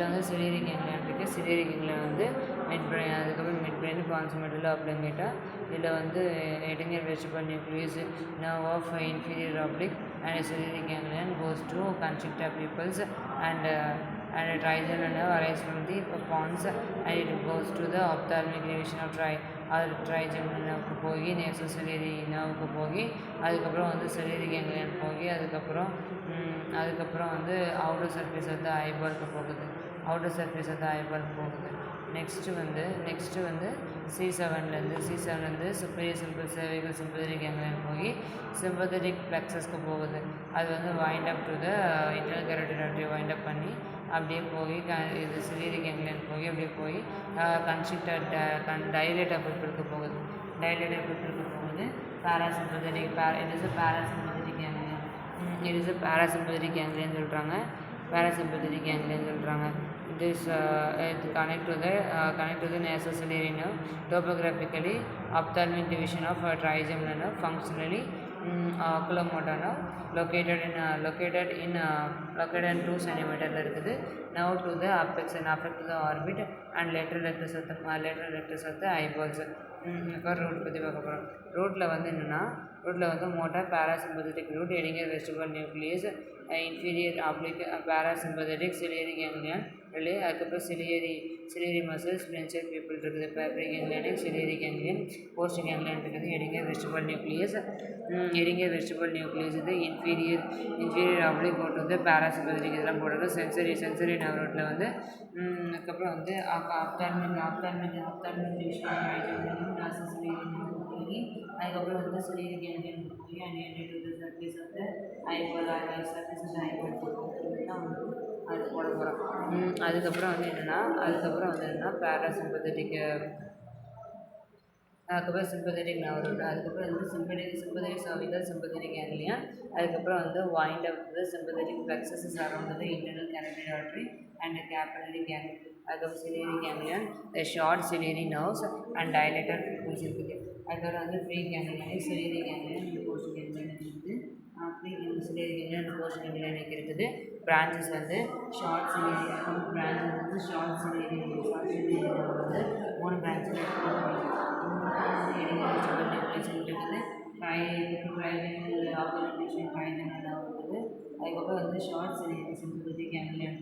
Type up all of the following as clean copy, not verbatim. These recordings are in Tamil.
இதில் வந்து சிலியரி கேங்லியன் இருக்குது. சிலியரி கேங்லியன் வந்து மிட் பிரெயின், அதுக்கப்புறம் mid brain pons medulla oblongata. இதில் வந்து Edinger vegetable nucleus nerve of inferior oblique and ciliary ganglion goes to constrictor pupils and trigeminal nerve arises from the pons and it goes to the ophthalmic division of trigeminal nerve போய் நேசோசிலியரி நர்வுக்கு போய் அதுக்கப்புறம் வந்து சிலியரி கேங்லியன் போய் அதுக்கப்புறம் வந்து அவுட்டர் சர்ஃபேஸ் வந்து ஐபாலுக்கு போகுது. அவுட்டர் சர்ஃபேஸ் வந்து ஐபாலுக்கு போகுது. நெக்ஸ்ட்டு வந்து C7 superior cervical sympathetic ganglion போய் சிம்பத்தட்டிக் plexusக்கு போகுது. அது வந்து wind up to the internal carotid artery wind up பண்ணி அப்படியே போய் இது சிலியரி கேங்லியன் போய் அப்படியே போய் கன்ஸ்ட்ரிக்டர் டைலேட்டர் பீப்புளுக்கு போகுது. டைலேட்டர் பீப்புளுக்கு போகுது. Parasympathetic it is parasympathetic ganglion. It is parasympathetic ganglion சொல்கிறாங்க. பேராசிம்பத்தட்டிக் கேங்லியன் சொல்கிறாங்க. This connect to the nasociliary nerve. Topographically, ophthalmic division of trigeminal nerve. Functionally, oculomotor nerve located in 2 cm இருக்குது. Now to the apex and affect to the orbit and lateral rectus of the eyeballs. Root பற்றி பார்க்க போகிறோம். ரூட்டில் வந்து என்னென்னா motor parasympathetic root, Edinger vestibular nucleus, inferior oblique parasympathetic ciliary ganglion relay, அதுக்கப்புறம் சிலியரி மசில்ஸ் பிரென்ச்சர் பீப்புள் இருக்குது. Preganglionic ciliary ganglion, post ganglion இருக்குது. எடிங்கர் வெஸ்டிபுலர் நியூக்ளியஸ் இது இன்ஃபீரியர் ஆப்ளிக் போட்டு வந்து பேராசிம்பத்தட்டிக் இதெல்லாம் போடுறது. சென்சரி நர்வ் ரூட்டில் வந்து அதுக்கப்புறம் வந்து ஆப்தால்மிக் டிவிஷன் அதுக்கப்புறம் வந்து சிலியரி கேங்லியன் போய் அண்ட் சர்ஃபேஸ் வந்து ஐபால் தான் வந்து அது போட போகிறோம். அதுக்கப்புறம் வந்து என்னென்னா பேராசிம்பத்தட்டிக், அதுக்கப்புறம் சிம்பத்தட்டிக் நர்வ் ரூட், அதுக்கப்புறம் வந்து சிம்பத்தட்டிக் cervical sympathetic ganglion, அதுக்கப்புறம் வந்து wind up to sympathetic plexus around the internal carotid artery and capillary ganglion. அதுக்கப்புறம் ciliary ganglion, short ciliary nerves and dilated pupils இருக்குது. அதுக்கப்புறம் வந்து pre ganglionic ciliary ganglion and post ganglionic இருக்குது. Ciliary ganglion and post ganglionic இருக்குது. பிரான்ச்சஸ் வந்து ஷார்ட் சிலியரி வந்து 3 பிரான்ச்சஸ் எடிங்கர் வெஸ்டிபுலர் நியூக்ளியஸ் இருக்குது. இருக்குது. அதுக்கப்புறம் வந்து ஷார்ட் சிலியரி சிம்பத்தட்டிக் கேங்லியன்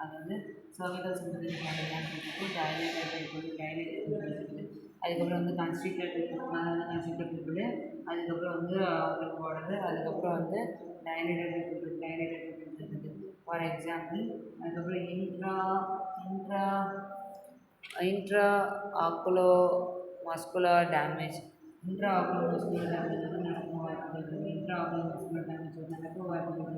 அது வந்து cervical sympathetic ganglion இருக்குது. டைலேட்டட் இருக்குது. அதுக்கப்புறம் வந்து கன்ஸ்ட்ரிக்டர் பீப்புள், அதுக்கப்புறம் வந்து அவங்களுக்கு போடுறது. அதுக்கப்புறம் வந்து டைலேட்டட் இருக்குது. ஃபார் எக்ஸாம்பிள், அதுக்கப்புறம் இன்ட்ரா ஆக்குலோ மஸ்குலர் டேமேஜ் வந்து நடக்கும் வாய்ப்புகள் இருக்குது. இன்ட்ரா ஆக்குலோ மஸ்குலர் டேமேஜ் வந்து நடக்கும் வாய்ப்புகள்